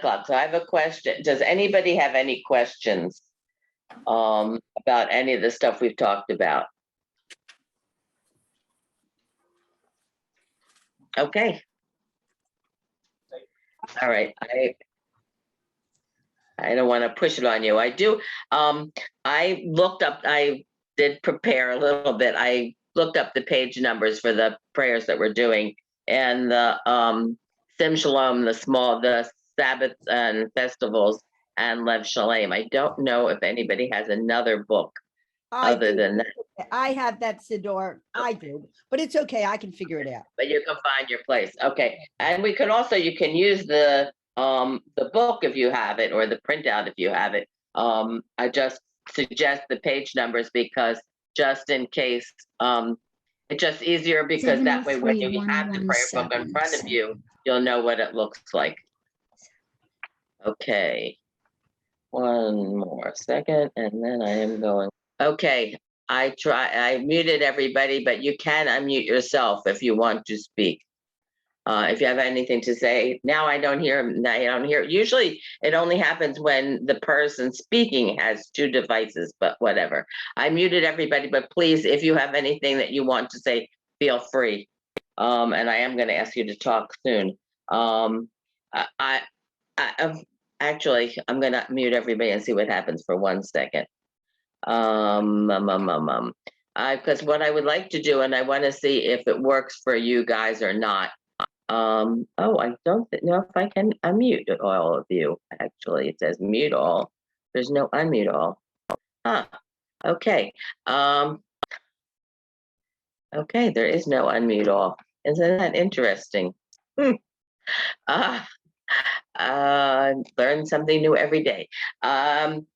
o'clock. So I have a question. Does anybody have any questions about any of the stuff we've talked about? Okay. All right. I don't want to push it on you. I do. I looked up, I did prepare a little bit. I looked up the page numbers for the prayers that we're doing, and the Sim Shalom, the Sabbaths and festivals, and Lev Shalem. I don't know if anybody has another book other than that. I have that Siddur. I do, but it's okay. I can figure it out. But you can find your place. Okay. And we can also, you can use the book if you have it, or the printout if you have it. I just suggest the page numbers because just in case, it's just easier because that way when you have the prayer book in front of you, you'll know what it looks like. Okay. One more second, and then I am going. Okay. I muted everybody, but you can unmute yourself if you want to speak. If you have anything to say. Now I don't hear. Now I don't hear. Usually it only happens when the person speaking has two devices, but whatever. I muted everybody, but please, if you have anything that you want to say, feel free. And I am going to ask you to talk soon. Actually, I'm going to mute everybody and see what happens for 1 second. Because what I would like to do, and I want to see if it works for you guys or not. Oh, I don't know if I can unmute all of you. Actually, it says mute all. There's no unmute all. Huh. Okay. Okay, there is no unmute all. Isn't that interesting? Learn something new every day. You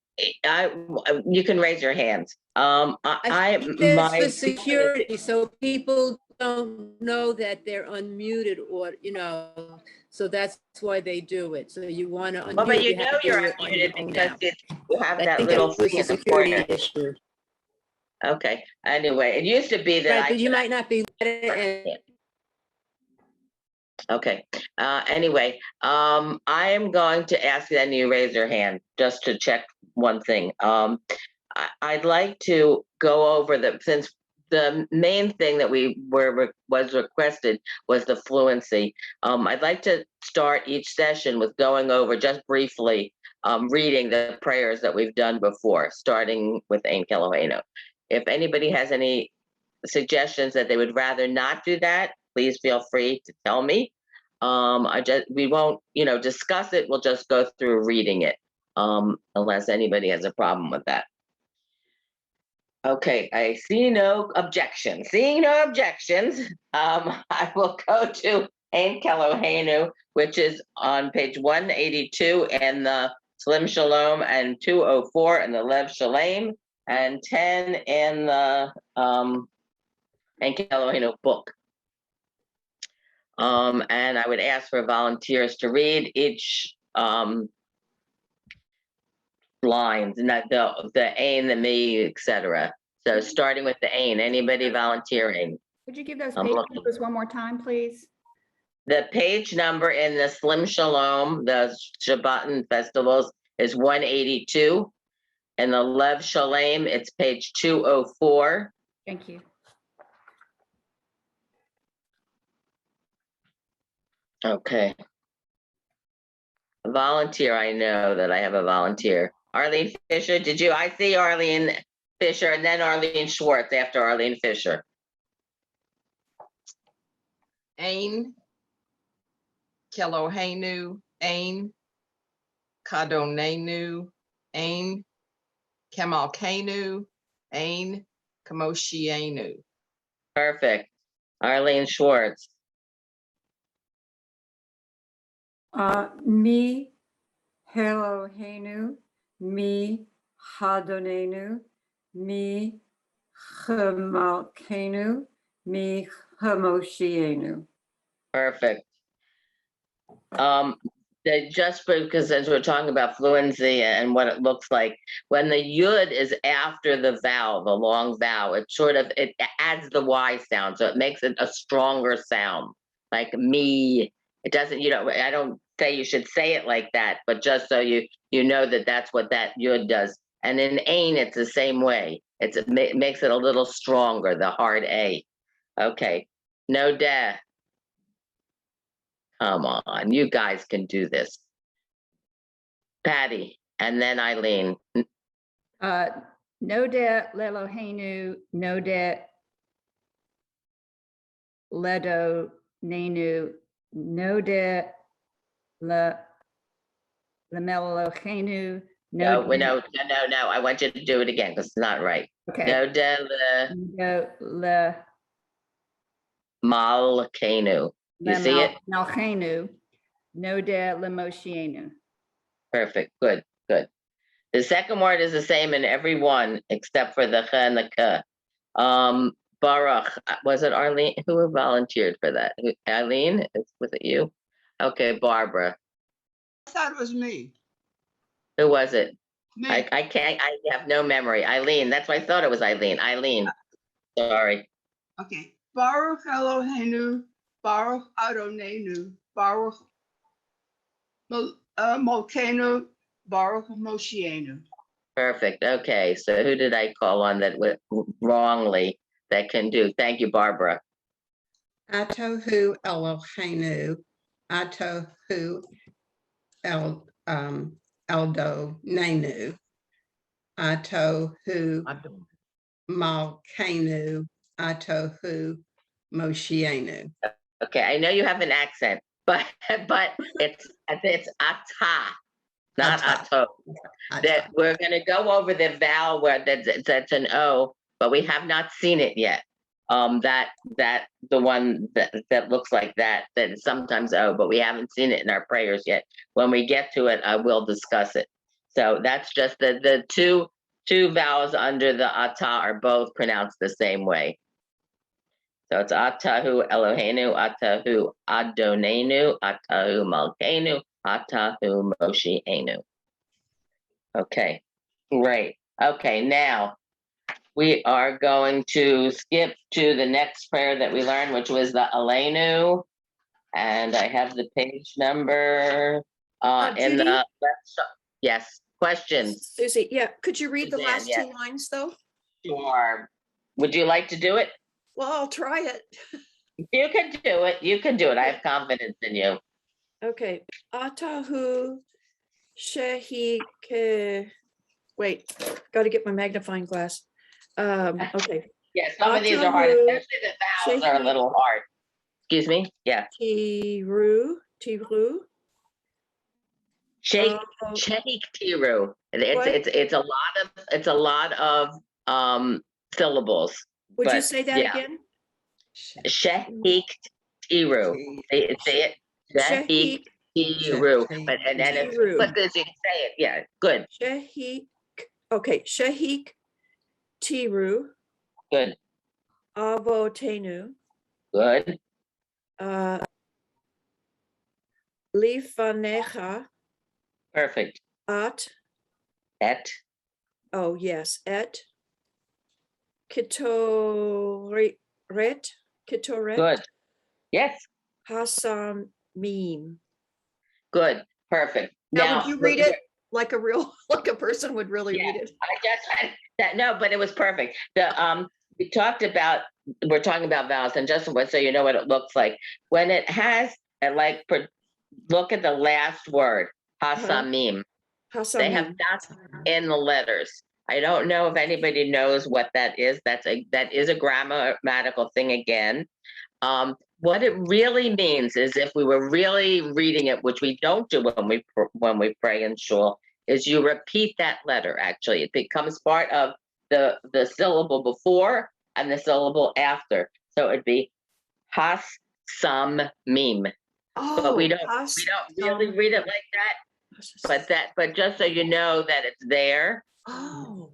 can raise your hands. I think that's for security, so people don't know that they're unmuted, or so that's why they do it. So you want to unmute. Well, but you know you're unmuted because you have that little thing in the corner. Issue. Okay. Anyway, it used to be that but you might not be. Okay. Anyway, I am going to ask that you raise your hand just to check one thing. I'd like to go over since the main thing that was requested was the fluency. I'd like to start each session with going over just briefly, reading the prayers that we've done before, starting with Ein Keloheinu. If anybody has any suggestions that they would rather not do that, please feel free to tell me. We won't, discuss it. We'll just go through reading it, unless anybody has a problem with that. Okay, I see no objections. Seeing no objections, I will go to Ein Keloheinu, which is on page 182 in the Slim Shalom, and 204 in the Lev Shalem, and 10 in the Ein Keloheinu book. And I would ask for volunteers to read each lines, not the Ein, the me, etc. So starting with the Ein, anybody volunteering? Could you give those page numbers one more time, please? The page number in the Slim Shalom, the Shabbat festivals, is 182. And the Lev Shalem, it's page 204. Thank you. Okay. A volunteer, I know that I have a volunteer. Arlene Fisher, I see Arlene Fisher, and then Arlene Schwartz after Arlene Fisher. Ein Keloheinu, Ein Kadonenu, Ein Kemalkeinu, Ein Kamoshienu. Perfect. Arlene Schwartz. Mi Eloheinu, mi Hadonenu, mi Chemalkeinu, mi Chamoshienu. Perfect. Just because as we're talking about fluency and what it looks like, when the yud is after the vowel, the long vowel, it adds the Y sound, so it makes it a stronger sound, like me. It doesn't, I don't say you should say it like that, but just so you know that that's what that yud does. And in ain, it's the same way. It makes it a little stronger, the hard A. Okay. No da. Come on, you guys can do this. Patty, and then Eileen. No de lelohenu, no de ledo nenu, no de lemelohenu, No, no. no. I want you to do it again because it's not right. Okay. No da No le malkenu. You see it? Malchenu, no de lemoshienu. Perfect. Good. Good. The second word is the same in every one except for the ch and the k. Baruch, was it Arlene? Who volunteered for that? Eileen? Was it you? Okay, Barbara. I thought it was me. Who was it? Me. I can't, I have no memory. Eileen, that's why I thought it was Eileen. Eileen, sorry. Okay. Baruch Eloheinu, Baruch Adonenu, Baruch Molkenu, Baruch Moshienu. Perfect. Okay, so who did I call on that wrongly that can do? Thank you, Barbara. Atohu Eloheinu, Atohu Eldo Nenu, Atohu Malkenu, Atohu Moshienu. Okay, I know you have an accent, but it's ata, not ato. That we're going to go over the vowel where that's an O, but we have not seen it yet. That the one that looks like that is sometimes O, but we haven't seen it in our prayers yet. When we get to it, I will discuss it. So that's just the two vowels under the ata are both pronounced the same way. So it's Atahu Eloheinu, Atahu Adonenu, Atahu Malkeinu, Atahu Moshienu. Okay, great. Okay, now we are going to skip to the next prayer that we learned, which was the Aleinu. And I have the page number in the Judi? left. Yes, questions? Susie, yeah, could you read the Suzanne, last yeah. 2 lines though? Sure. Would you like to do it? Well, I'll try it. You can do it. You can do it. I have confidence in you. Okay. Atahu Shehik. Wait, got to get my magnifying glass. Okay. Yeah, some of these are hard, Atahu especially the vowels are a little hard. Excuse me? Yeah. Tiru. Shake tiru. It's a lot of syllables. Would you but say that yeah. again? Shehik tiru. Say it. Shehik tiru. But and then it's Tiru. but as you can say it. Yeah, good. Shehik. Okay. Shehik Tiru. Good. Avotenu. Good. Lifanecha. Perfect. At. Et. Oh, yes. Et. Kitoret. Good. Yes. Hasam meme. Good. Perfect. Now, would you read it like a person would really read it? No, but it was perfect. We're talking about vowels, and just so you know what it looks like when it has look at the last word, hasamim. They have dots in the letters. I don't know if anybody knows what that is. That is a grammatical thing again. What it really means is, if we were really reading it, which we don't do when we pray in shul, is you repeat that letter. Actually, it becomes part of the syllable before and the syllable after. So it'd be has sam mim. Oh, but we don't really read it like that. But just so you know that it's there. Oh.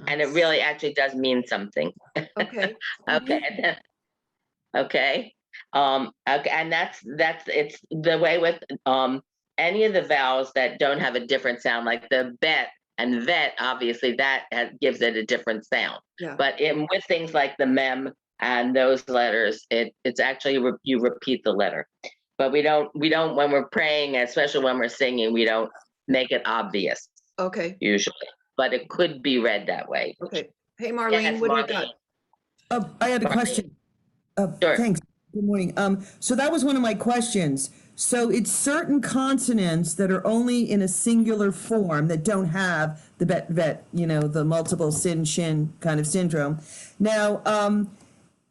And it really actually does mean something. Okay. Okay. And then, okay. Okay. And it's the way with any of the vowels that don't have a different sound, like the bet and vet, obviously that gives it a different sound. Yeah. But with things like the mem and those letters, it's actually you repeat the letter. But we don't, when we're praying, especially when we're singing, we don't make it obvious Okay, usually, but it could be read that way. okay. Hey, Yes, Marlene, what do you got? I had a Marlene. question. Sure. Thanks. Good morning. So that was one of my questions. So it's certain consonants that are only in a singular form that don't have the vet, the multiple sin, shin kind of syndrome. Now,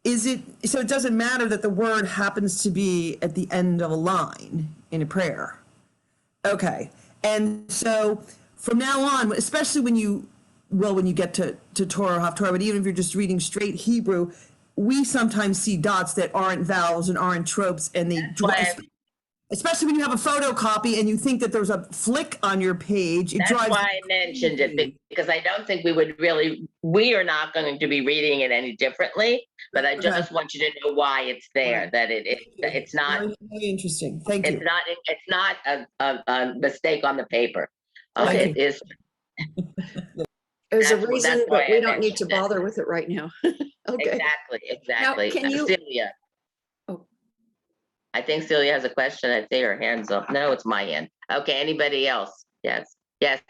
is it, so it doesn't matter that the word happens to be at the end of a line in a prayer? Okay. And so from now on, especially when you get to Torah, Haftorah, but even if you're just reading straight Hebrew, we sometimes see dots that aren't vowels and aren't tropes, and they especially when you have a photocopy and you think that there's a flick on your page. That's why I mentioned it, because I don't think we are not going to be reading it any differently, but I just want you to know why it's there, that it's not. Very, very interesting. Thank you. It's not a mistake on the paper. Okay. It is. There's a That's reason, why but we I don't need to mentioned it. bother with it right now. Okay. Exactly. can you- Celia. Oh. I think Celia has a question. I see her hand's up. No, it's my hand. Okay, anybody else? Yes,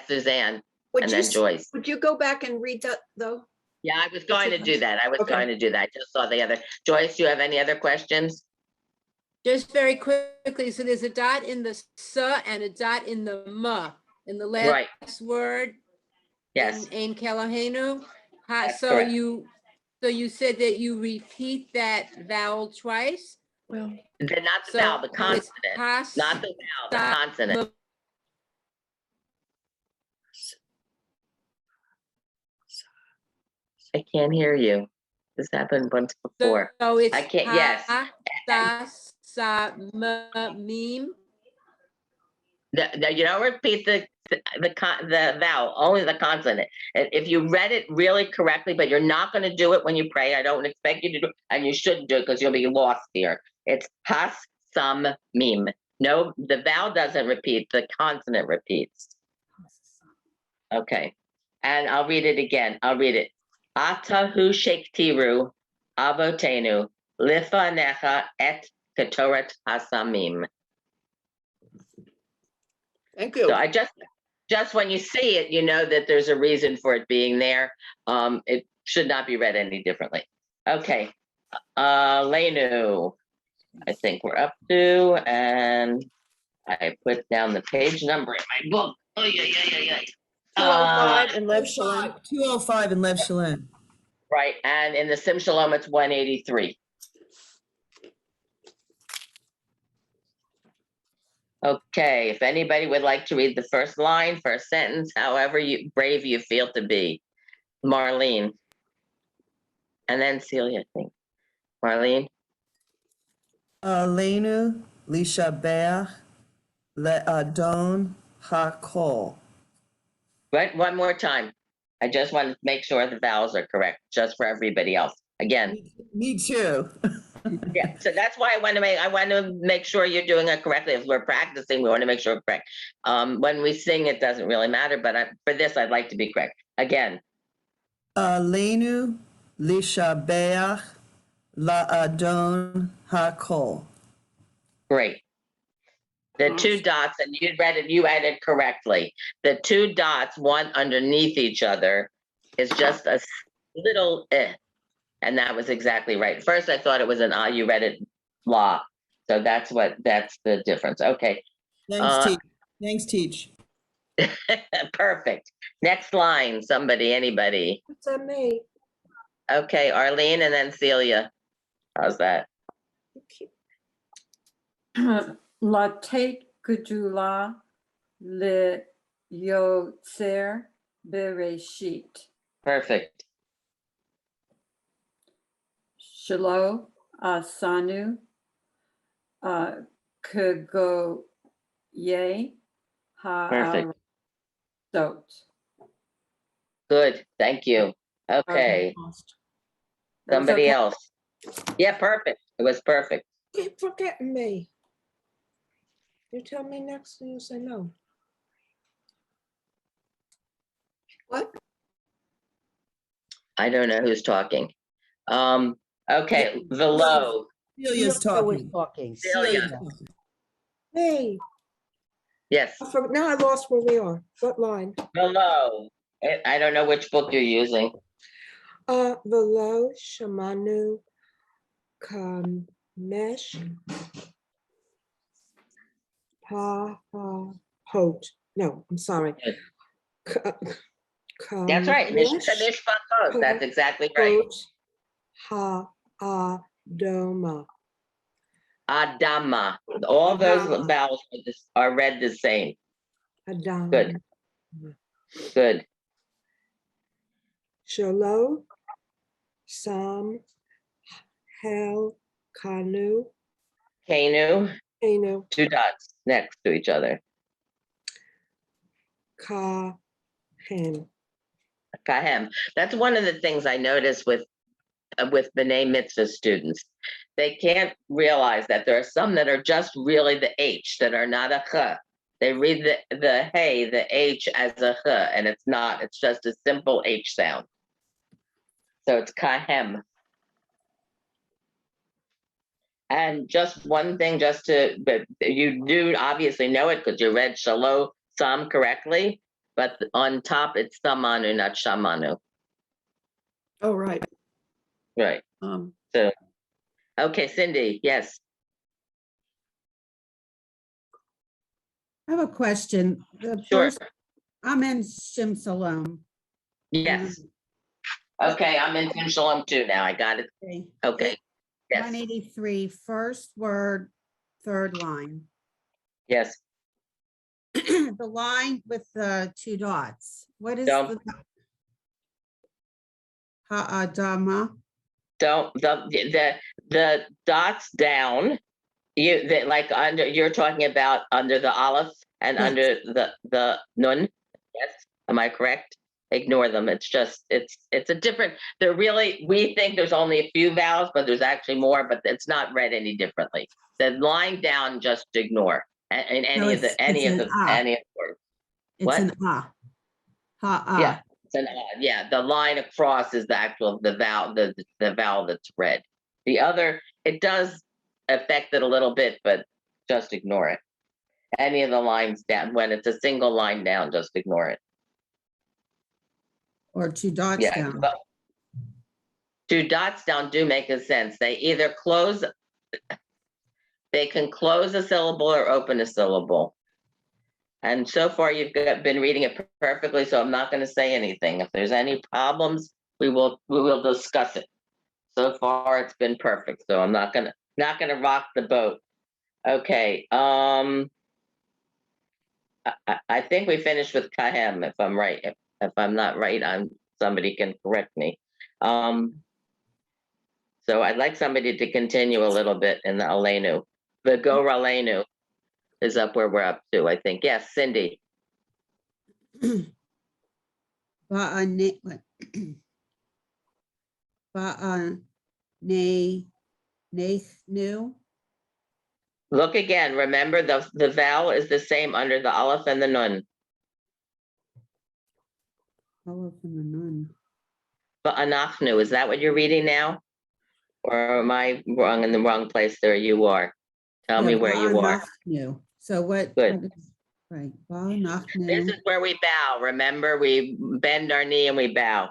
Suzanne, and then Joyce. Would you go back and read that, though? Yeah, I was going to do that. Okay. I just saw the other. Joyce, do you have any other questions? Just very quickly, so there's a dot in the sa and a dot in the ma, in the last Right. word. Yes. In Ein Kelohenu. That's So correct. you said that you repeat that vowel twice? Well, Not the So vowel, the it's consonant. has, Not the vowel, the sa, consonant. I can't hear you. This happened once before. So it's I can't- yes. ha, sa, ma, mim. No, you don't repeat the vowel, only the consonant. If you read it really correctly, but you're not going to do it when you pray, I don't expect you to do it, and you shouldn't do it because you'll be lost here. It's has, sam, mim. No, the vowel doesn't repeat, the consonant repeats. Okay, and I'll read it again. I'll read it. Atahu shektiru avotenu lifanecha et ketoret hasamim. thank you. So I just when you see it, you know that there's a reason for it being there. It should not be read any differently. Okay, Lenu, I think we're up to, and I put down the page number in my book. Oh yeah. 205 and Lev Shalom. 205 in Lev Shalom. Right, and in the Sim Shalom, it's 183. Okay, if anybody would like to read the first line, first sentence, however brave you feel to be. Marlene. And then Celia, I think. Marlene? Aleinu lishabeach le'adon hakol. Right, one more time. I just want to make sure the vowels are correct, just for everybody else. Again. Me too. Yeah, so that's why I want to make sure you're doing it correctly. If we're practicing, we want to make sure it's correct. When we sing, it doesn't really matter, but for this, I'd like to be correct. Again. Aleinu lishabeach la'adon hakol. Great. The two dots, and you read it correctly. The two dots, one underneath each other, is just a little and that was exactly right. First, I thought it was an ah, you read it la. So that's the difference. Okay. Thanks, Teach. Perfect. Next line, anybody. What's that me? Okay, Arlene and then Celia. How's that? Latet gedula le yotzer bereshit. Perfect. Shelo asanu kegoye Perfect. ha'arot. Good. Thank you. Okay. Somebody else. Yeah, perfect. It was perfect. Keep forgetting me. You tell me next and you say no. What? I don't know who's talking. Okay, Velo. Celia Celia's was talking. talking. Celia. Hey, Yes, now I lost where we are. What line? below. I don't know which book you're using. Below Shamanu Kamesh Ha Hot. No, I'm sorry. That's right. Kamesh That's exactly right. Hot Ha Adoma. Adama. All those Adama. vowels are read the same. Adama. Good. Good. Shalo Sam Hel Kanu Kanu, Enu 2 dots next to each other. Kahem. Kahem. That's one of the things I notice with B'nai Mitzvah students. They can't realize that there are some that are just really the H that are not a ch. They read the hey, the H as a ch, and it's not. It's just a simple H sound. So it's kahem. And just one thing, but you do obviously know it because you read Shalo Sam correctly, but on top it's Samanu, not Shamanu. Oh, right. Right. So, okay, Cindy, yes. I have a question. The Sure. first, I'm in Shem Shalom. Yes. Okay, I'm in Tim Shalom too now. I got it. Okay. Yes. 183, first word, third line. Yes. The line with the 2 dots. What is Don't- the Ha'adama? Don't the dots down. Like under you're talking about under the aleph and Yes. under the nun. Yes. Am I correct? Ignore them. It's just it's a different. They're really we think there's only a few vowels, but there's actually more. But it's not read any differently. The line down, just ignore in any of the words. It's What? an Ha. Yeah, it's an odd. Yeah, the line across is the actual the vowel that's read. The other it does affect it a little bit, but just ignore it. Any of the lines down when it's a single line down, just ignore it. Or 2 dots Yeah, down. but 2 dots down do make a sense. They either close. They can close a syllable or open a syllable. And so far, you've been reading it perfectly, so I'm not going to say anything. If there's any problems, we will discuss it. So far, it's been perfect, so I'm not gonna rock the boat. Okay. I think we finished with kahem. If I'm right, if I'm not right, somebody can correct me. So I'd like somebody to continue a little bit in the Alenu. The Go Ralenu is up where we're up to, I think. Yes, Cindy. New. Look again. Remember, the vowel is the same under the aleph and the nun. Aleph and the nun. But anachnu, is that what you're reading now? Or am I wrong in the wrong place there? You are. Tell me where you are. New. So what? Good. Right. This is where we bow. Remember, we bend our knee and we bow.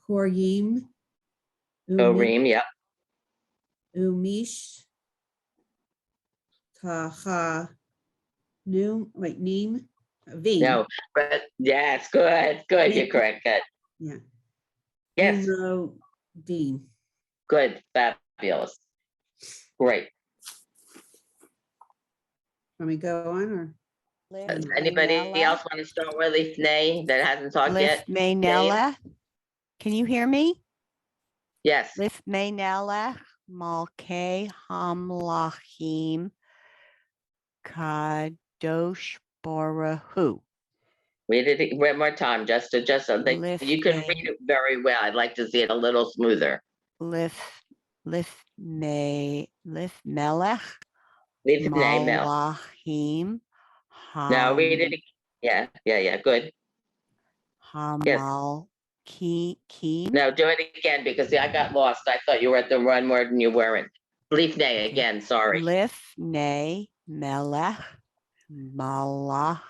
Koryim. Orim, yep. Umish. Kaha. Neem. V. No, but yes, good. You're correct. Good. Yeah. Yes. Dean. Good. Fabulous. Great. Let me go on or? Does anybody else want to start with Lifnei that hasn't talked yet? Lifnei. Can you hear me? Yes. Lifnei Nelech Malkei Hamlachim Kadosh Baruch. Read it one more time, just so that you can read it very well. I'd like to see it a little smoother. Lifmelech Lifnei Mel. Malachim. Now read it. Yeah. Good. Hamal Kim. No, do it again because I got lost. I thought you were at the one word and you weren't. Lifnei again, sorry. Lifnei melech malachem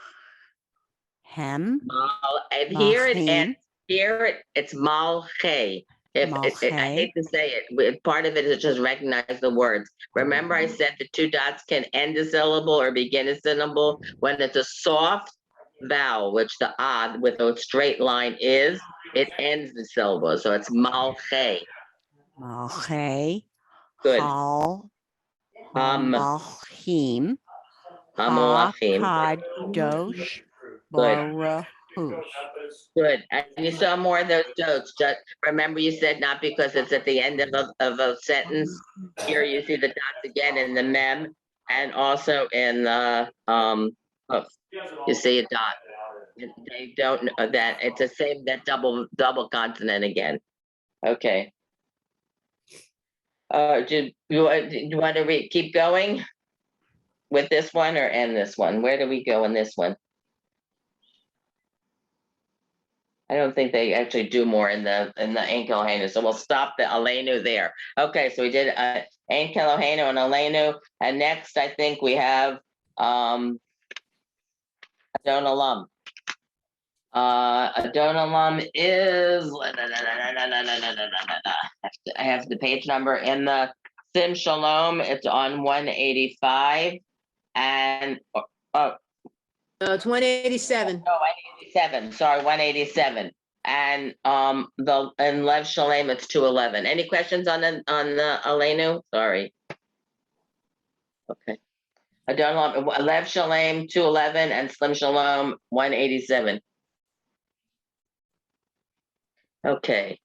And here it Malchim. ends. Here it's malche. I Malche. hate to say it, part of it is just recognize the words. Remember, I said the two dots can end a syllable or begin a syllable when it's a soft vowel, which the odd with a straight line is. It ends the syllable, so it's malche. Malche. Good. Hal. Ham. Malchim. Hamalachim. Hakadosh Good. Baruch. Good. And you saw more of those jokes. Just remember, you said not because it's at the end of a sentence. Here you see the dots again in the mem, and also in the you see a dot. They don't know that it's the same, that double consonant again. Okay. Do you want to keep going with this one or end this one? Where do we go in this one? I don't think they actually do more in the Ein Keloheinu, so we'll stop the Aleinu there. Okay, so we did Ein Keloheinu and Aleinu, and next I think we have Adon Olam. Adon Olam is I have the page number in the Sim Shalom. It's on 185, and No, it's 187. Oh, 187. Sorry, 187. And in Lev Shalem, it's 211. Any questions on the Aleinu? Sorry. Okay. Adon Lev Shalem 211 and Slim Shalom 187. Okay.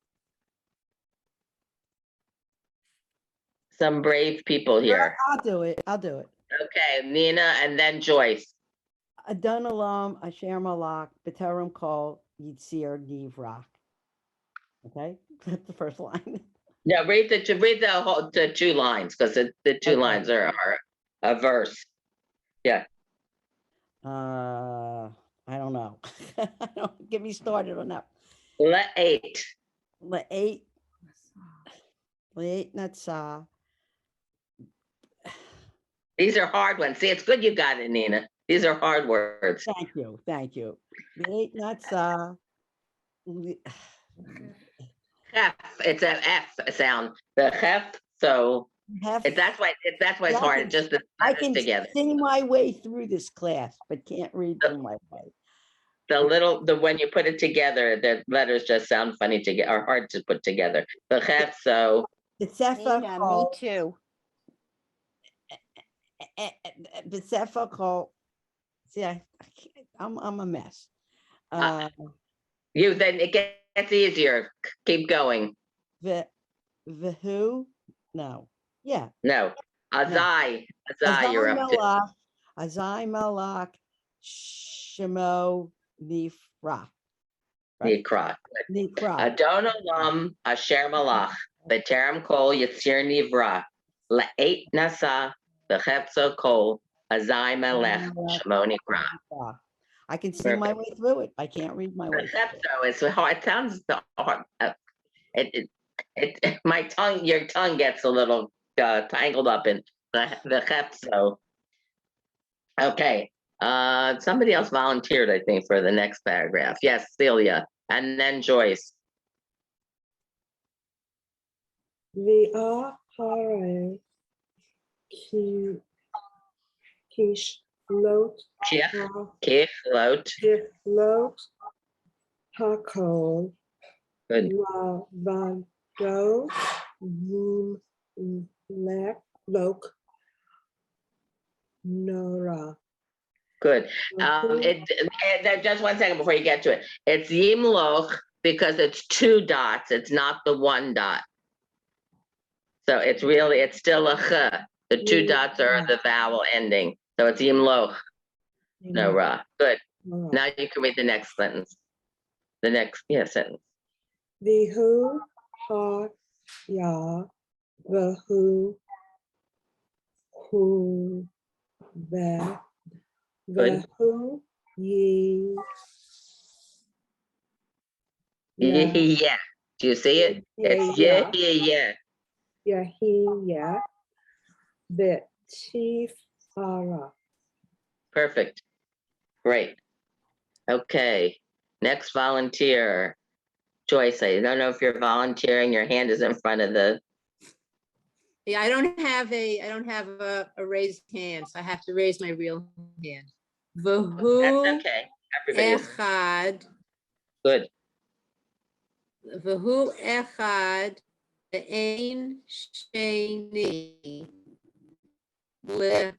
Some brave people here. I'll do it. I'll do it. Okay, Nina and then Joyce. Adon Olam, Asher Malak, B'terem Kol, Yitzir Nivrak. Okay, that's the first line. Yeah, read the two lines because the two lines are a verse. Yeah. I don't know. Don't get me started on that. Le'et. Le'et Natsah. These are hard ones. See, it's good you got it, Nina. These are hard words. Thank you. Thank you. Le'et Natsah. Hef, it's an F sound. The hef, so that's why it's hard. It's just the I can together. sing my way through this class, but can't read through my way. When you put it together, the letters just sound funny together or hard to put together. The hef, so Nina, me too. B'sefer Kol. See, I'm a mess. then it gets easier. Keep going. The who? No. Yeah. No. Azai. You're up to. Azai Malak Shemo Nifra. Nikra. Adon Olam Asher Malach B'terem Kol Yitzir Nivra Le'et Nasa B'chepso Kol Azai Melech Shemo Nikra. I can sing my way through it. I can't read my way. B'chepso is hard. It sounds hard. Your tongue gets a little tangled up in the B'chepso. Okay. Somebody else volunteered, I think, for the next paragraph. Yes, Celia, and then Joyce. V'ah hare kishlot Kichlot. hakol Good. lavado lok nora. Good. Just 1 second before you get to it. It's Yimloch because it's 2 dots. It's not the 1 dot. So it's still a ch. The 2 dots are the vowel ending. So it's Yimloch. No ra. Good. Now you can read the next sentence. The next sentence. Vihu ha ya vahu hu ve Good. vahu ye. Yeah. Do you see it? It's yeah. Yeah, Betifara. Perfect. Great. Okay. Next volunteer. Joyce, I don't know if you're volunteering. Your hand is in front of the, Yeah, I don't have a raised hand, so I have to raise my real hand. that's Vahu okay. Everybody is echad, good. vahu echad, ein sheni, leham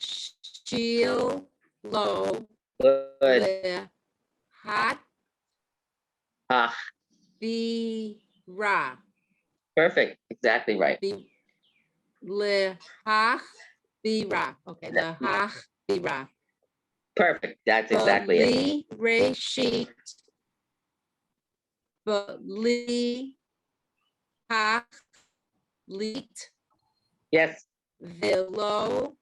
shil lo, Good. lehat Ah, vira, perfect. Exactly right. lehach vira. Okay, lehach vira. Perfect. That's exactly it. Li reshit, li hach lit, Yes. velo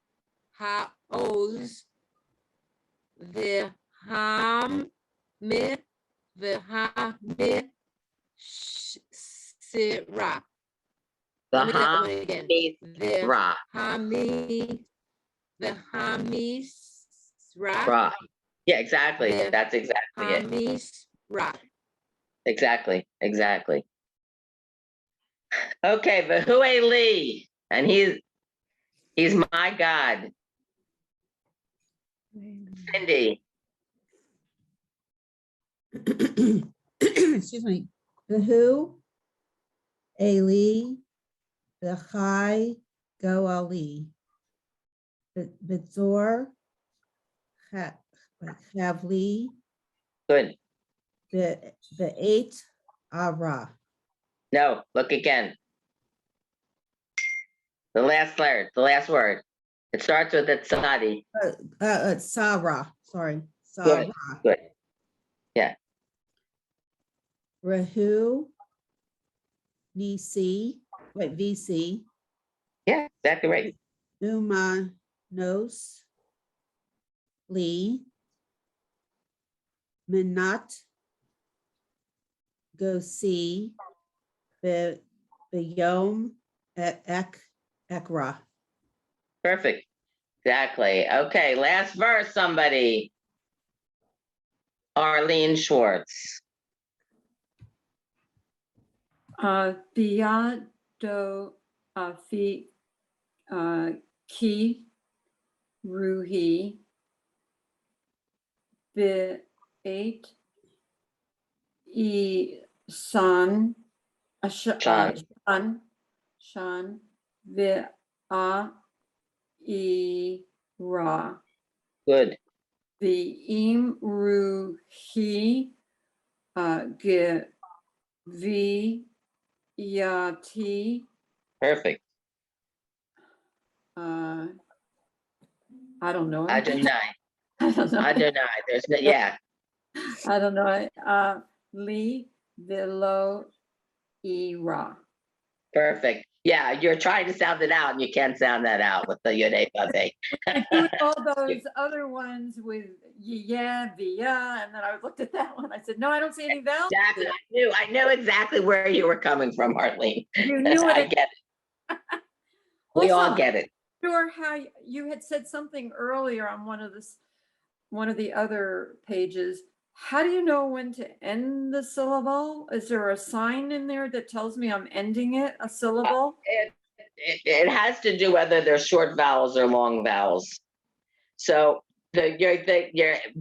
haoz, v'ham mit, v'hamit sira. The Let me do that ha one again. means ra. V'hamis ra, Ra. Yeah, exactly. Yeah. That's exactly it. hamis ra. Exactly. Exactly. Okay, Vahue Lee. And he's my God. Cindy. Excuse me. The who, Ali, the Chai, Go Ali. The Zor, Chavli, Good. the eight, Ara. No, look again. The last letter, the last word. It starts with a tzadi. Sarah, sorry. Good. Sarah. Good. Yeah. Rahu, Nisi, VC, Yeah, exactly right. Numa, Nos, Lee, Minat, Go see, the Yom, Ekra. Perfect. Exactly. Okay, last verse, somebody. Arlene Schwartz. Biado fi ki ruhi be eight e san Sean. shan ve a e ra Good. the im ruhi ge vi yati Perfect. I don't know. Adonai. I don't know. Adonai. There's no, yeah. I don't know. Li Vilo Ira. Perfect. Yeah, you're trying to sound it out and you can't sound that out with the Yodei Bave. I do all those other ones with yeah, via, and then I looked at that one. I said, no, I don't see any vowels. Exactly. I knew exactly where you were coming from, Arlene. You knew it. I get it. We all Also, get it. Sure, how you had said something earlier on one of the other pages. How do you know when to end the syllable? Is there a sign in there that tells me I'm ending it, a syllable? It has to do whether they're short vowels or long vowels. So your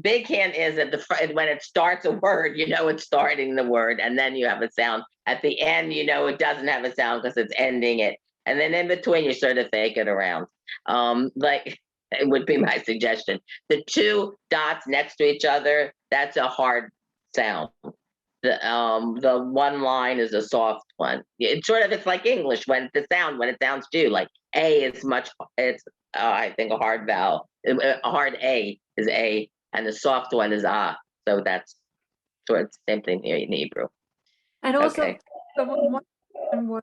big hint is at the front when it starts a word, you know it's starting the word, and then you have a sound. At the end, you know it doesn't have a sound because it's ending it. And then in between, you sort of fake it around. Like it would be my suggestion. The two dots next to each other, that's a hard sound. The one line is a soft one. It's sort of, it's like English when it sounds due. Like A is it's I think a hard vowel. A hard A is A, and the soft one is ah. So that's sort of the same thing here in Hebrew. And also, Okay. the one was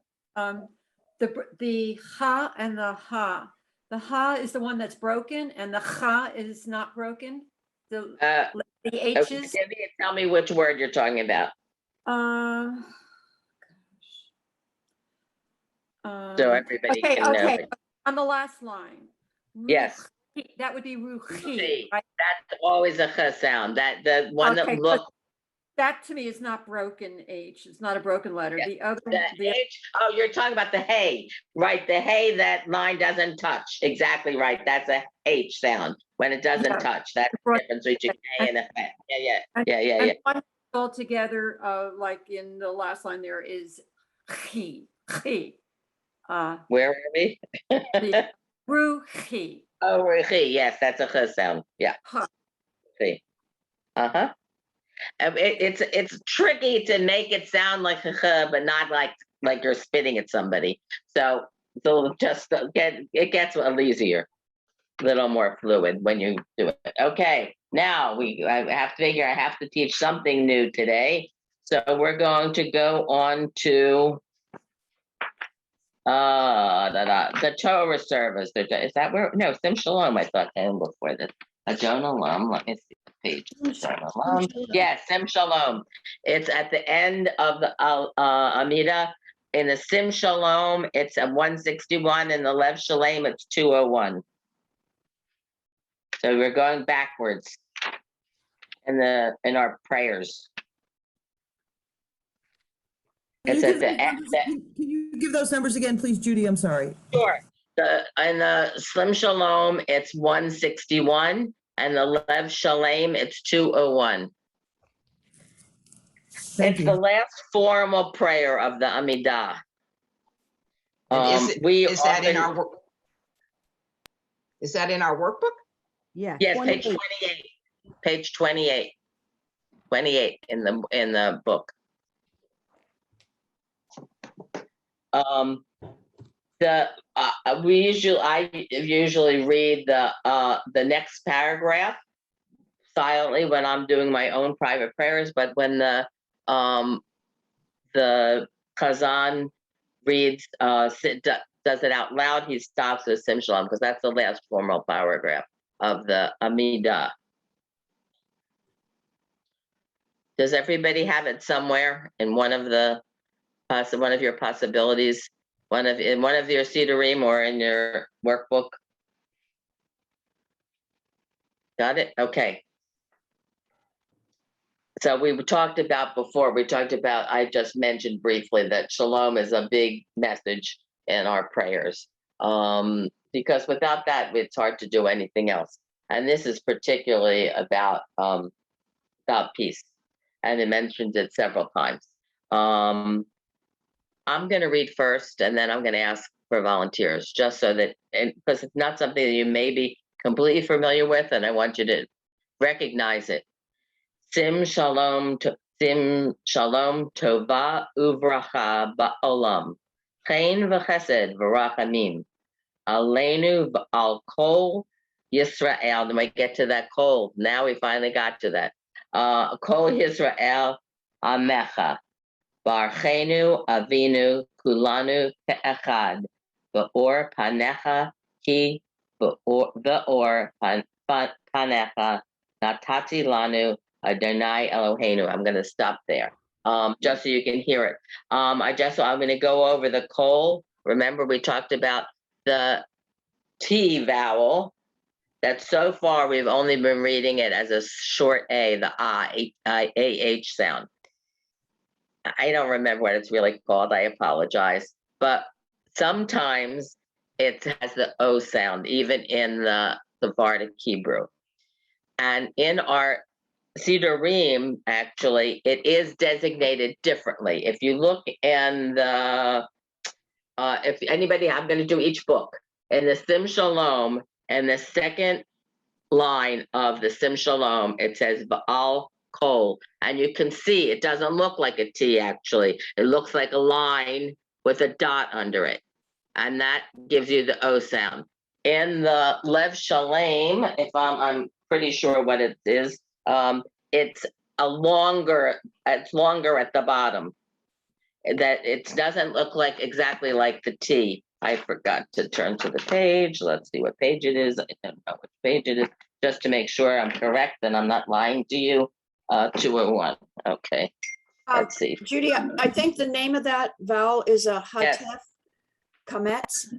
the ha and the ha. The ha is the one that's broken, and the ha is not broken. The H's. Tell me which word you're talking about. So everybody Okay, can know okay, it. on the last line. Yes. Ruchi, that would be ruchi, See, right? that's always a ch sound. That the one Okay, that so looks that to me is not broken H. It's not a broken letter. Yeah, The other, the H. Oh, you're talking about the hey, right? The hey, that line doesn't touch. Exactly right. That's a H sound when it doesn't Yeah. touch. That's the Right. difference between A and a yeah, yeah, And- yeah, yeah, and yeah. one altogether, like in the last line there is chi, chi. Where are we? The ruchi. Oh, we're he. Yes, that's a ch sound. Yeah, Huh. he. Uh-huh. It's tricky to make it sound like a ch, but not like you're spitting at somebody. So just it gets a little easier, a little more fluid when you do it. Okay, now I have to figure I have to teach something new today. So we're going to go on to the Torah service. Is that where? No, Sim Shalom. I thought I looked for this. Adon Olam. Let me see the page. Adon Olam. Yes, Sim Shalom. It's at the end of the Amida. In the Sim Shalom, it's at 161. In the Lev Shalem, it's 201. So we're going backwards in our prayers. It's at the end. Can you give those numbers again, please, Judy? I'm sorry. Sure. In the Slim Shalom, it's 161, and the Lev Shalem, it's 201. Thank It's the you. last formal prayer of the Amidah. And is that in often- our work? Is that in our workbook? Yeah. Yes, page 28. 28. Page 28. 28 in the book. I usually read the next paragraph silently when I'm doing my own private prayers, but when the Chazan reads does it out loud, he stops with Sim Shalom because that's the last formal paragraph of the Amidah. Does everybody have it somewhere in one of your possibilities, in one of your Sidurim or in your workbook? Got it? Okay. So we talked about before, I just mentioned briefly that Shalom is a big message in our prayers. Because without that, it's hard to do anything else. And this is particularly about peace. And it mentions it several times. I'm going to read first, and then I'm going to ask for volunteers, just so that, because it's not something that you may be completely familiar with, and I want you to recognize it. Sim shalom tova uvracha ba'olam. Chen v'chesed v'rachamim. Aleinu al kol Yisrael. Then we get to that kol. Now we finally got to that. Kol Yisrael amecha. Barchenu avinu kulanu ke'echad. V'or panecha ki v'or panecha natati lanu Adonai Eloheinu. I'm going to stop there, just so you can hear it. I'm going to go over the kol. Remember, we talked about the T vowel. That so far we've only been reading it as a short A, the I-A-H sound. I don't remember what it's really called. I apologize. But sometimes it has the O sound, even in the Sephardic Hebrew. And in our Sidurim, actually, it is designated differently. If you look in if anybody, I'm going to do each book. In the Sim Shalom, and the second line of the Sim Shalom, it says Va'al Kol. And you can see it doesn't look like a T, actually. It looks like a line with a dot under it. And that gives you the O sound. In the Lev Shalem, if I'm pretty sure what it is, it's longer at the bottom. That it doesn't look like exactly like the T. I forgot to turn to the page. Let's see what page it is. I don't know which page it is, just to make sure I'm correct and I'm not lying to you. 201. Okay. Let's see. Judy, I think the name of that vowel is a hatef. Yes. Comets.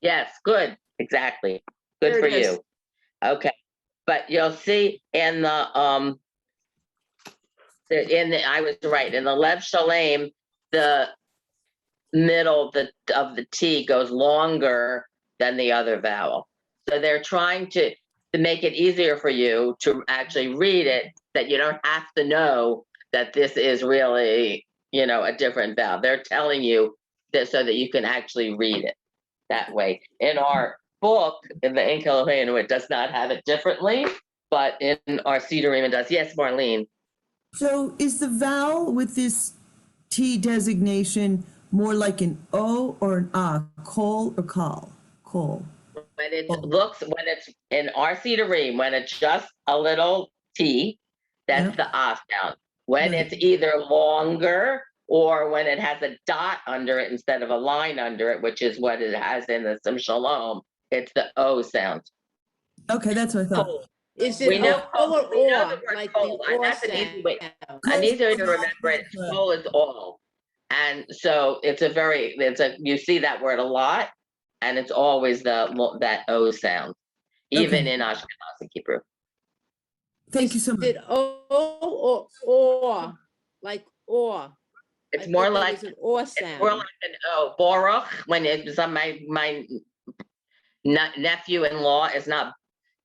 Yes, good, exactly. Good There for it is. you. Okay, but you'll see in the I was right, in the Lev Shalem, the middle of the T goes longer than the other vowel. So they're trying to make it easier for you to actually read it, that you don't have to know that this is really, a different vowel. They're telling you that so that you can actually read it that way. In our book, in the Ink Eloheinu, it does not have it differently, but in our Cedarim it does. Yes, Marlene. So is the vowel with this T designation more like an O or an A? Kol or kal? Kol. When when it's in our Cedarim, when it's just a little T, that's the A sound. When Right. it's either longer or when it has a dot under it instead of a line under it, which is what it has in the Sim Shalom, it's the O sound. Okay, that's what I thought. Cold. Is We it know O we know or, the word like cold. the or That's an easy way. sound? An easy way to Cold. remember it. Cold is all. And so you see that word a lot, and it's always that O sound, even Okay. in Ashkenazi Hebrew. Thank you so Is much. it O or, like or? It's I more thought there like was an or it's more sound. like an O. Baruch, when it's my nephew-in-law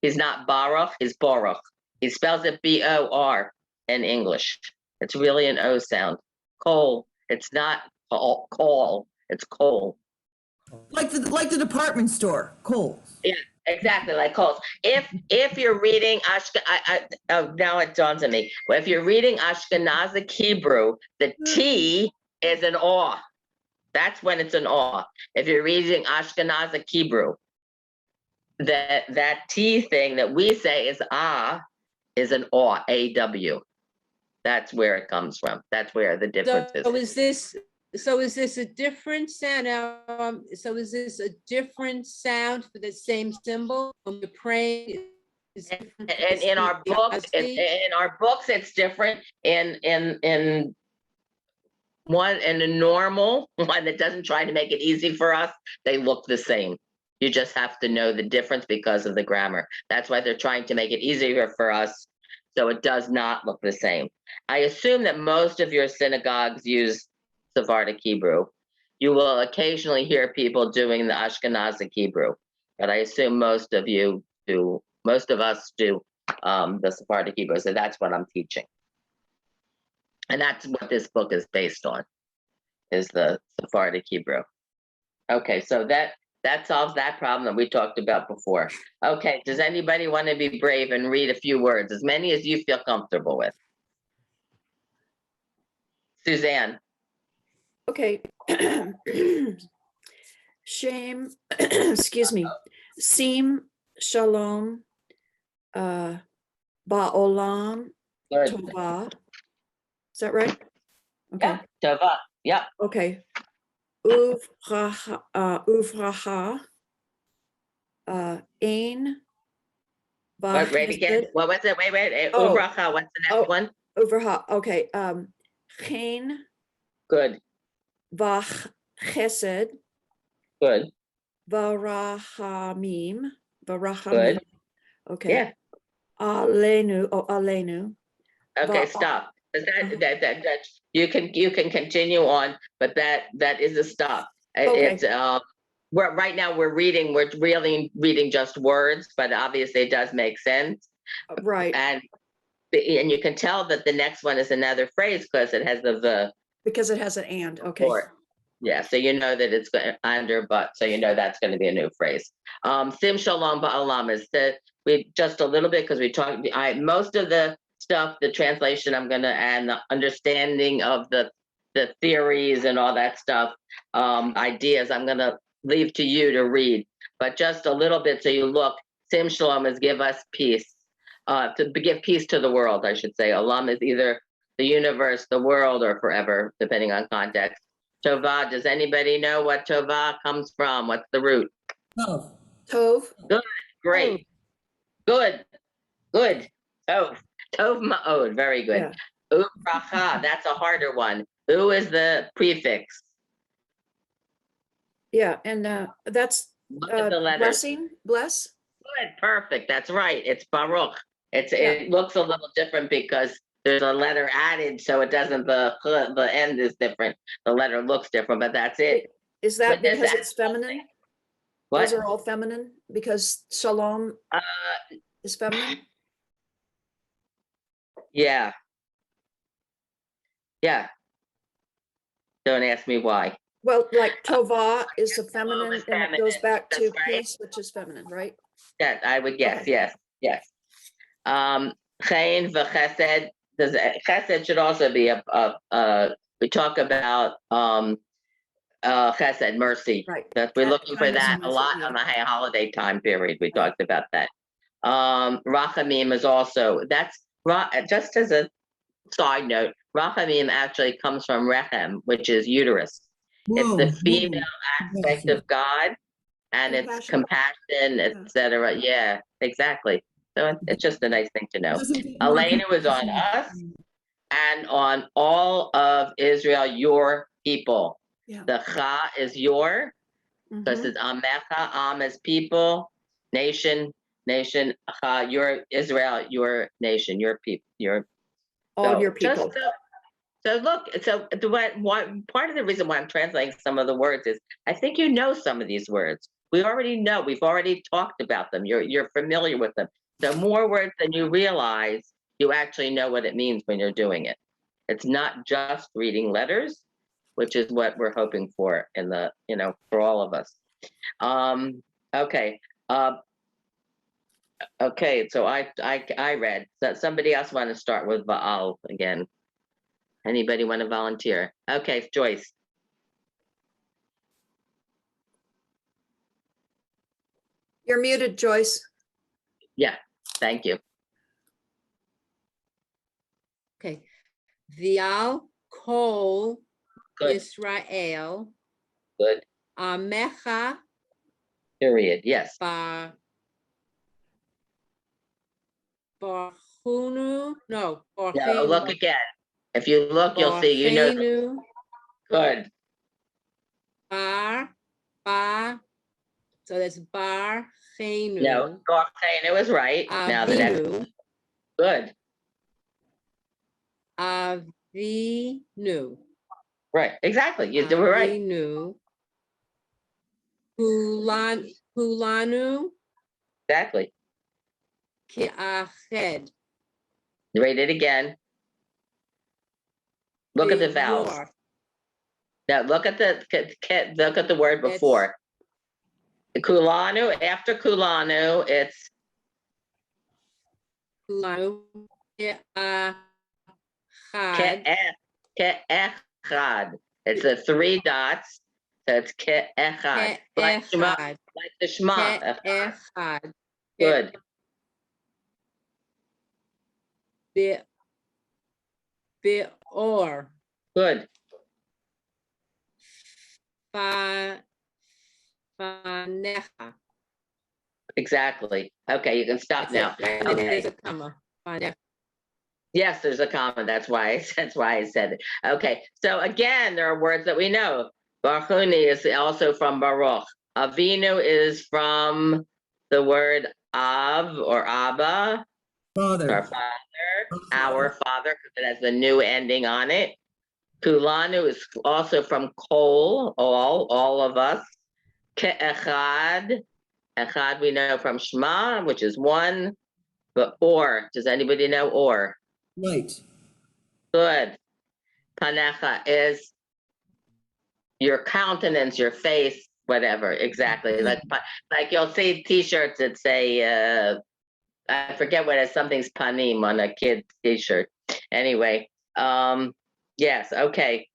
he's not Baruch, he's Baruch. He spells it B-O-R in English. It's really an O sound. Coal. It's not coal. It's coal. Like the department store, Kohl's. Yeah, exactly, like coals. If you're reading now it dawns on me. If you're reading Ashkenazic Hebrew, the T is an aw. That's when it's an aw. If you're reading Ashkenazic Hebrew, that T thing that we say is is an aw, A-W. That's where it comes from. That's where the difference is. So is this a different sound? So is this a different sound for the same symbol when you're praying? And in our books, it's different. In a normal one that doesn't try to make it easy for us, they look the same. You just have to know the difference because of the grammar. That's why they're trying to make it easier for us, so it does not look the same. I assume that most of your synagogues use Sephardic Hebrew. You will occasionally hear people doing the Ashkenazic Hebrew, but I assume most of us do the Sephardic Hebrew, so that's what I'm teaching. And that's what this book is based on, is the Sephardic Hebrew. Okay, so that solves that problem that we talked about before. Okay, does anybody want to be brave and read a few words, as many as you feel comfortable with? Suzanne. Okay. Shame, excuse me. Sim, shalom, ba'olam, Good. tova. Is that right? Okay. Yeah, tova. Yeah. Okay. Uvraha, ein, Wait again. What was it? Wait. Oh. Uvracha. What's the next one? Uvraha. Okay. Chen, Good. vach, chesed, Good. varahamim, Good. Okay. Yeah. Alenu. Okay, stop. That you can continue on, but that is a stop. Okay. It's right now we're really reading just words, but obviously it does make sense. Right. And you can tell that the next one is another phrase because it has the because it has an and. Okay. Yeah, so you know that it's under, but so you know that's going to be a new phrase. Sim shalom ba'alam is we just a little bit because we talked. Most of the stuff, the translation, I'm going to add the understanding of the theories and all that stuff, ideas. I'm going to leave to you to read, but just a little bit so you look. Sim shalom is give us peace, to give peace to the world, I should say. Alam is either the universe, the world, or forever, depending on context. Tova, does anybody know what tova comes from? What's the root? Tov. Tov. Good, great. Good. Tov ma'od, very good. Yeah. Uvracha, that's a harder one. U is the prefix. Yeah, and that's Look at the letters. blessing, bless. Good, perfect. That's right. It's Baruch. Yeah. It looks a little different because there's a letter added, so it doesn't. The end is different. The letter looks different, but that's it. Is that But this because it's actual feminine? thing- Those What? are all feminine because shalom is feminine? Yeah. Yeah. Don't ask me why. Well, like tova is a feminine is and it goes feminine, back to that's right. peace, which is feminine, right? Yeah, I would guess. Okay. Yes. Chayin v'chesed. Chesed should also be we talk about chesed, mercy. Right. That we're looking for Kindness that and a mercy, lot yeah. on the holiday time period. We Right. talked about that. Rachamim is also, just as a side note, Rachamim actually comes from Rechem, which is uterus. It's the female aspect of God, and it's compassion, etc. Yeah, exactly. So it's just a nice thing to know. Elena was on us and on all of Israel, your people. Yeah. The Cha is your, because it's Amecha, Am is people, nation, Cha, your Israel, your nation, your people, All your people. So look, part of the reason why I'm translating some of the words is I think you know some of these words. We already know. We've already talked about them. You're familiar with them. So more words than you realize, you actually know what it means when you're doing it. It's not just reading letters, which is what we're hoping for in the, for all of us. Okay. Okay. So I read that. Somebody else want to start with Vowel again. Anybody want to volunteer? Okay, Joyce. You're muted, Joyce. Yeah, thank you. Okay. Vial kol Good. Israel. Good. Amecha. Period. Yes. Barchunu. No. No, look again. If you look, you'll see. You know. Good. Bar. So that's bar chenu. No, Chenu is right. Now the next. Good. Avinu. Right. Exactly. You do it right. Avinu. Kulanu. Exactly. Ke'ached. Read it again. Look at the vowels. Now look at the word before. Kulanu. After Kulanu, it's Kulanu. Ke'echad. It's the 3 dots. So it's Ke'echad. Like the Shema. Ke'echad. Good. Be'or. Good. Fanecha. Exactly. Okay, you can stop now. Okay. There's a comma. Yes, there's a comma. That's why I said it. Okay. So again, there are words that we know. Barchuni is also from Baruch. Avinu is from the word Av or Abba. Father. Our father, because it has the new ending on it. Kulanu is also from Kol, all of us. Ke'echad. Echad we know from Shema, which is 1. But or, does anybody know or? Right. Good. Panecha is your countenance, your face, whatever. Exactly. Like you'll see T-shirts that say, I forget what it is. Something's panim on a kid's T-shirt. Anyway, yes. Okay.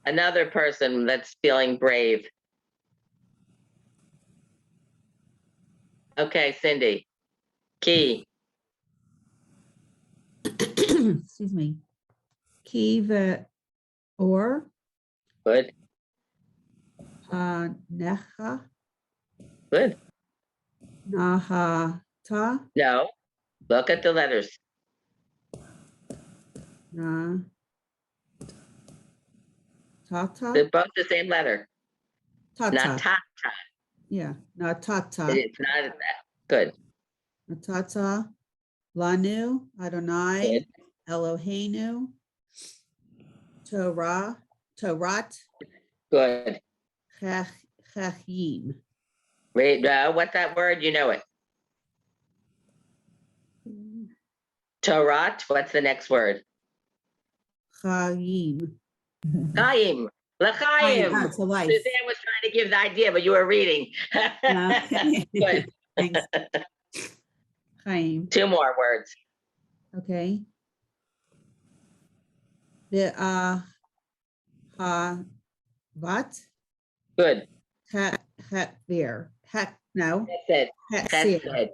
Another person that's feeling brave. Okay, Cindy. Key. Excuse me. Kiva or Good. Necha Good. Nahata No. Look at the letters. Na Tata. They're both the same letter. Tata. Natata. Yeah, Natata. It's not that. Good. Natata. Lanu, Adonai, Good. Eloheinu, Torah, Torat, Good. Chachim. Read, what's that word? You know it. Torat. What's the next word? Chaim. Chaim. L'chaim. Oh, it's a life. Suzanne was trying to give the idea, but you were reading. Okay. Good. Thanks. Chaim. 2 more words. Okay. The what? Good. Hetvir. No. That's it. Hetzir. Chesed.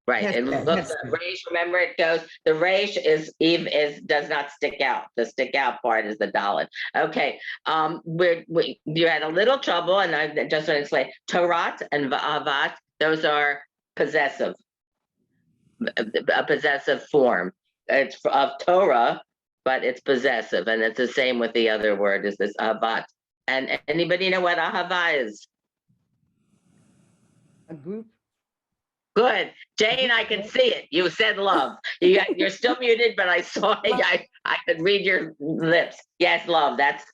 Right. It Chesed, looks chesed. resh. Remember, it goes. The resh is does not stick out. The stick out part is the dalet. Okay. You had a little trouble, and I just want to explain. Torat and va'avat. Those are possessive. A possessive form. It's of Torah, but it's possessive, and it's the same with the other word. Is this avat? And anybody know what ahava is? A group. Good. Jane, I can see it. You said love. You're still muted, but I saw it. I could read your lips. Yes, love. That's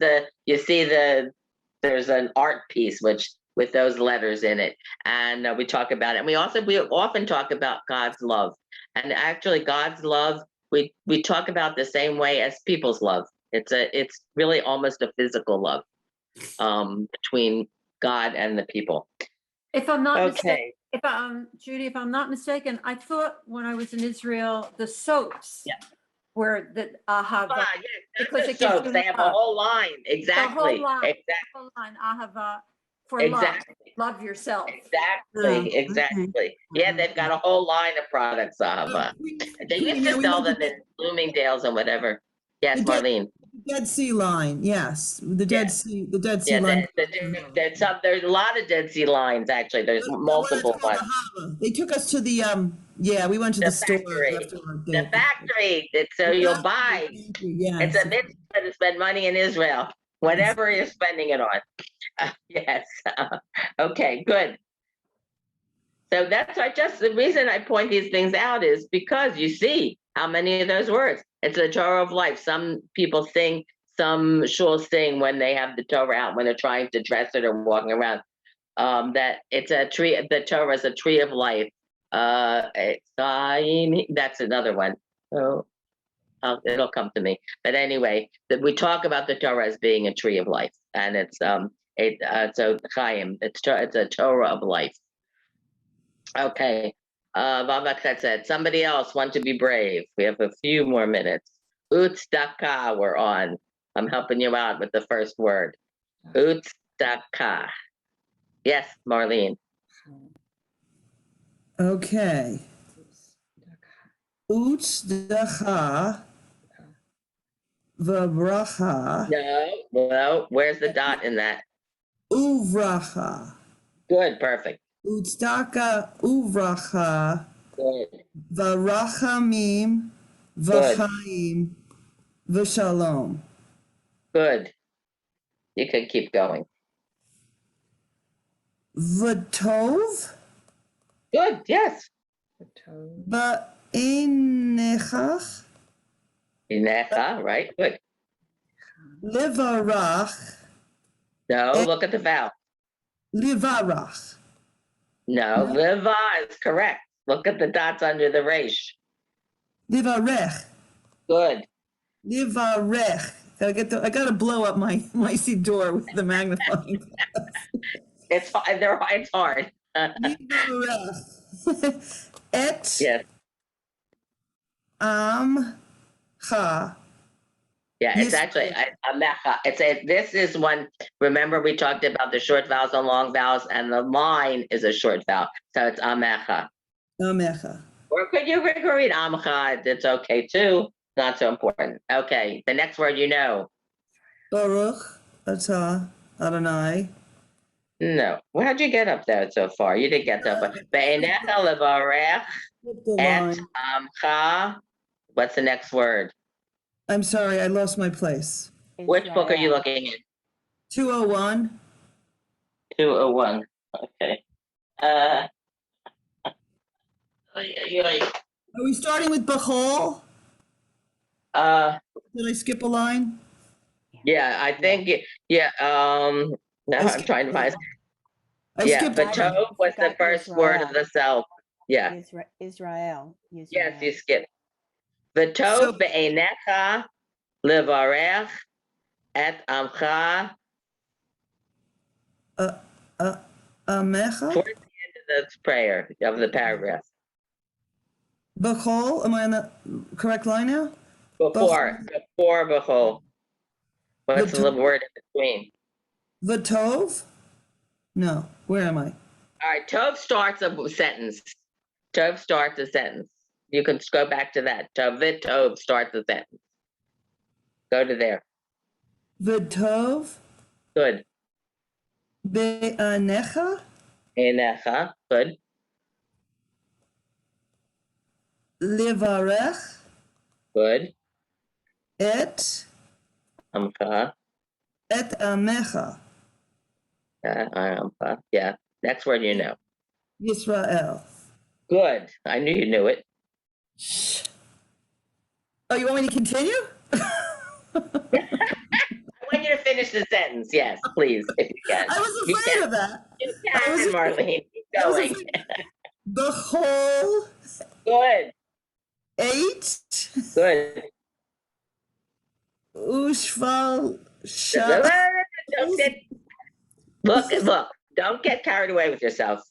you see there's an art piece with those letters in it. And we talk about it. And we often talk about God's love. And actually God's love, we talk about the same way as people's love. It's really almost a physical love between God and the people. If I'm not Okay. mistaken, Judy, if I'm not mistaken, I thought when I was in Israel, the soaps were the ahava. Yes, because the it gives soaps. you They have a love. whole line. Exactly. The whole line. Exactly. The whole line, ahava, for Exactly. love yourself. Exactly. Exactly. Yeah, they've got a whole line of products, Ahava. They used to sell them in Bloomingdale's and whatever. Yes, Marlene. Dead Sea line, yes, the Dead Sea Yeah, line. there's a lot of Dead Sea lines, actually. There's multiple ones. They took us to the, we went to the store factory. after our The date. factory, so you'll buy. Yes. It's a mitzvah to spend money in Israel, whatever you're spending it on. Yes. Okay, good. So that's the reason I point these things out is because you see how many of those words. It's the Torah of life. Some people sing, some shuls sing when they have the Torah out, when they're trying to dress it or walking around, that it's a tree, the Torah is a tree of life. That's another one. So it'll come to me. But anyway, we talk about the Torah as being a tree of life. And it's so Chaim, it's a Torah of life. Okay. Vavak said, somebody else want to be brave. We have a few more minutes. Utstaka, we're on. I'm helping you out with the first word. Utstaka. Yes, Marlene. Okay. Utstaka. V'bracha. No. Where's the dot in that? Uvracha. Good, perfect. Utstaka uvracha. Good. V'rachamim. V'chaim. V'shalom. Good. You could keep going. V'tov. Good, yes. V'inechach. Inecha, right? Good. Livarach. No, look at the vowel. Livarach. No, liva is correct. Look at the dots under the resh. Livarech. Good. Livarech. I gotta blow up my door with the magnifying glass. It's hard. Livarech. Et. Yes. Ha. Yeah, it's actually amecha. This is one. Remember, we talked about the short vowels and long vowels, and the line is a short vowel, so it's amecha. Amecha. Or could you read amcha? It's okay too. Not so important. Okay, the next word you know. Baruch atah Adonai. No. How'd you get up there so far? You didn't get that far. Be'enecha levarech et amcha. What's the next word? I'm sorry, I lost my place. Which book are you looking in? 201. 201. Okay. Are we starting with Bechol? Did I skip a line? Yeah, I think, yeah, now I'm trying to find, yeah, but Tov was the first word of the self. Yeah. Israel. Yes, you skipped. V'tov be'enecha levarech et amcha. Amecha? Towards the end of the prayer, of the paragraph. Bechol, am I on the correct line now? Before Bechol. What's the word in between? V'tov? No, where am I? All right, Tov starts a sentence. Tov starts a sentence. You can go back to that. V'tov starts a sentence. Go to there. V'tov? Good. Be'anecha? Enecha. Good. Levarech? Good. Et? Amcha. Et amecha. Yeah, next word you know. Yisrael. Good. I knew you knew it. Oh, you want me to continue? I want you to finish the sentence. Yes, please, if you can. I was afraid of that. You can, Marlene. Keep going. The whole. Good. 8. Good. Ushval. Look, don't get carried away with yourself.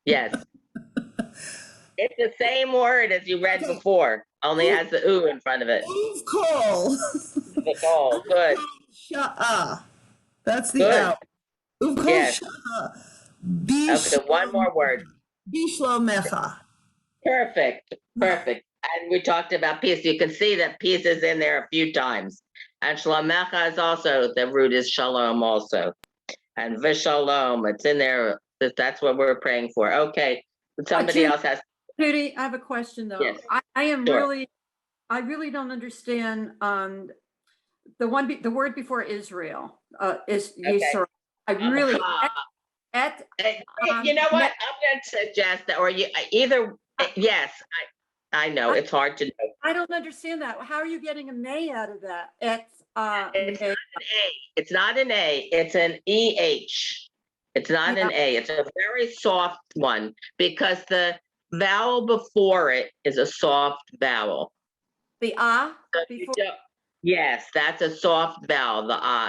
Yes. It's the same word as you read before, only has the oo in front of it. Call. Uvkol, good. Sha'a. That's the Good. out. Uvkol Yes. sha'a. Okay, one more word. Bishlomecha. Perfect. And we talked about peace. You can see that peace is in there a few times. And shlomecha is also, the root is shalom also. And vishalom, it's in there. That's what we're praying for. Okay. Somebody else has. Judi, I have a question though. Yes. I am Sure. I really don't understand the word before Israel is Yisrael. I really you know what? I'm going to suggest that, or you either yes. I know it's hard to know. I don't understand that. How are you getting a may out of that? It's not an A. It's not an A. It's an EH. It's not an A. It's a very soft one because the vowel before it is a soft vowel. The before. Yes, that's a soft vowel.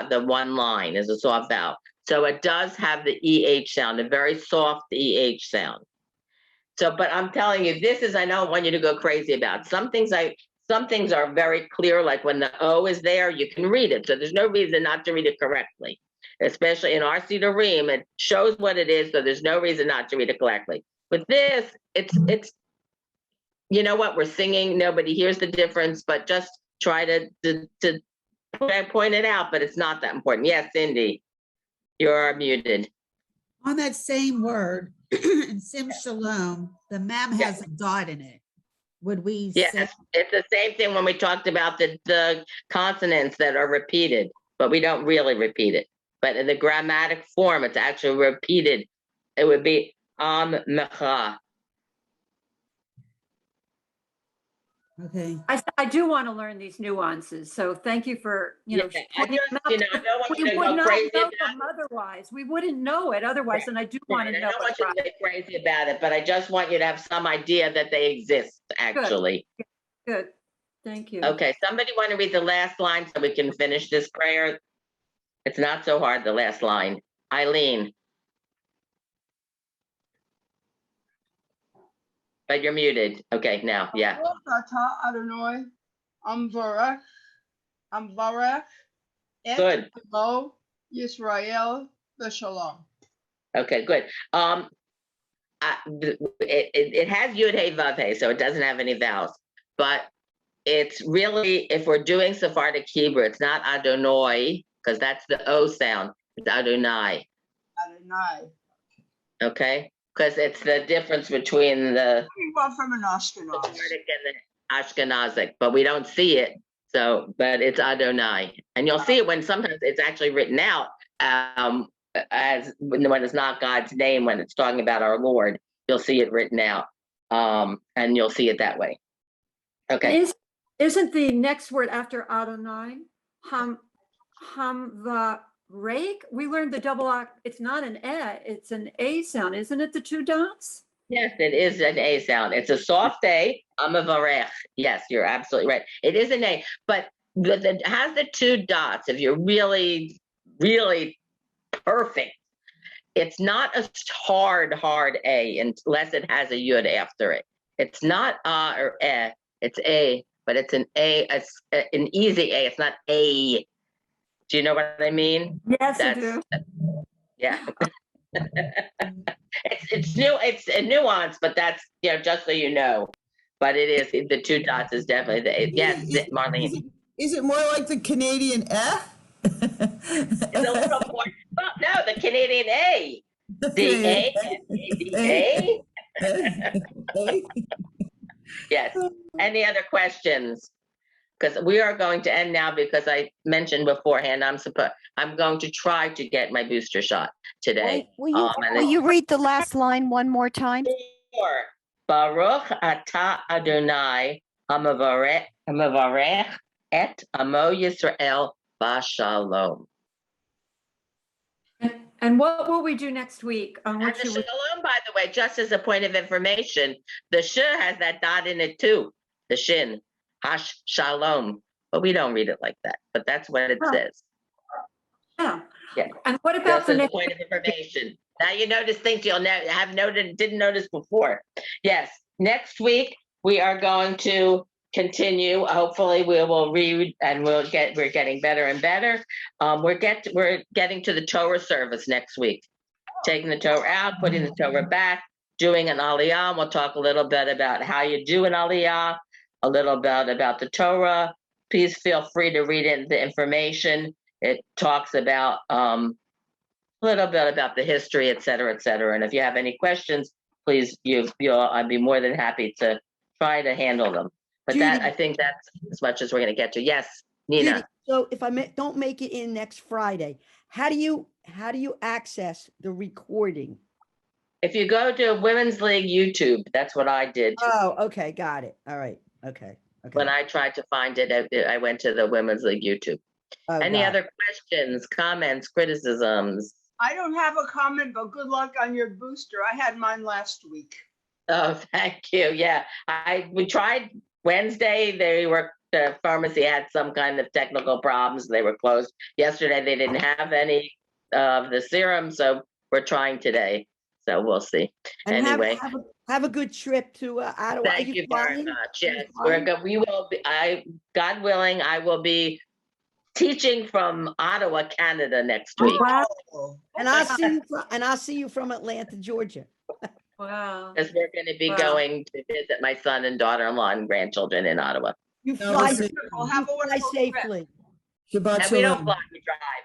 The one line is a soft vowel. So it does have the EH sound, a very soft EH sound. So, but I'm telling you, I don't want you to go crazy about. Some things are very clear, like when the O is there, you can read it. So there's no reason not to read it correctly, especially in our Sidurim, it shows what it is, so there's no reason not to read it correctly. But this, it's, you know what, we're singing, nobody hears the difference, but just try to point it out, but it's not that important. Yes, Cindy, you're muted. On that same word, in Sim Shalom, the mem has a dot in it. Would we say? Yes, it's the same thing when we talked about the consonants that are repeated, but we don't really repeat it. But in the grammatic form, it's actually repeated. It would be mecha. Okay. I do want to learn these nuances. So thank you for, I don't want you to would go not crazy know about them otherwise. We wouldn't know it otherwise, and I do want to know. I don't want you to get crazy about it, but I just want you to have some idea that they exist, actually. Good. Thank you. Okay, somebody want to read the last line so we can finish this prayer? It's not so hard, the last line. Eileen. But you're muted. Okay, now, yeah. Adonai, Amvarech, Good. Yisrael, Shalom. Okay, good. It has Yud Hey Vav Hey, so it doesn't have any vowels. But it's really, if we're doing Sephardic Hebrew, it's not Adonai, because that's the O sound. It's Adonai. Adonai. Okay? Because it's the difference between the From an Ashkenaz. Sephardic and the Ashkenazic, but we don't see it. So, but it's Adonai. And you'll see it when sometimes it's actually written out as when it's not God's name, when it's talking about our Lord, you'll see it written out, and you'll see it that way. Okay. Isn't the next word after Adonai Hamvarek? We learned the double. It's not an e, it's an a sound, isn't it? The two dots. Yes, it is an a sound. It's a soft a. Amavarech. Yes, you're absolutely right. It is an a, but it has the two dots. If you're really, really perfect, it's not a hard a unless it has a yud after it. It's not or eh. It's a, but it's an a. It's an easy a. It's not a. Do you know what I mean? Yes, I do. Yeah. it's new. It's a nuance, but that's just so you know. But it is the two dots is definitely the yes, Marlene. Is it more like the Canadian F? It's a little more. Well, no, the Canadian A. The A. The A. Yes. Any other questions? Because we are going to end now because I mentioned beforehand I'm going to try to get my booster shot today. Will you read the last line one more time? Sure. Baruch atah Adonai hamavarech et amo Yisrael b'shalom. And what will we do next week? And the shalom, by the way, just as a point of information, the sh has that dot in it too. The shin, hash shalom, but we don't read it like that. But that's what it says. Yeah. Yeah. And what about just as a point of information? Now you notice things you'll didn't notice before. Yes. Next week we are going to continue. Hopefully we will read and we're getting better and better. We're getting to the Torah service next week. Taking the Torah out, putting the Torah back, doing an aliyah. We'll talk a little bit about how you do an aliyah, a little bit about the Torah. Please feel free to read the information. It talks about a little bit about the history, et cetera, et cetera. And if you have any questions, please, I'd be more than happy to try to handle them. But Judi, I think that's as much as we're going to get to. Yes, Nina. Judi, so if I don't make it in next Friday, how do you access the recording? If you go to Women's League YouTube, that's what I did. Oh, okay, got it. All right, okay. When I tried to find it, I went to the Women's League YouTube. Oh, any other questions, comments, criticisms? I don't have a comment, but good luck on your booster. I had mine last week. Oh, thank you. Yeah, we tried Wednesday. The pharmacy had some kind of technical problems. They were closed. Yesterday, they didn't have any of the serum, so we're trying today. So we'll see. And anyway, have a good trip to Ottawa. Thank you very much. Yes, we will be. God willing, I will be teaching from Ottawa, Canada next week. Wow. And I'll see you from Atlanta, Georgia. Wow. Because we're going to be going to visit my son and daughter-in-law and grandchildren in Ottawa. You fly Have a wonderful safely. Shabbat And we don't shalom. fly, we drive.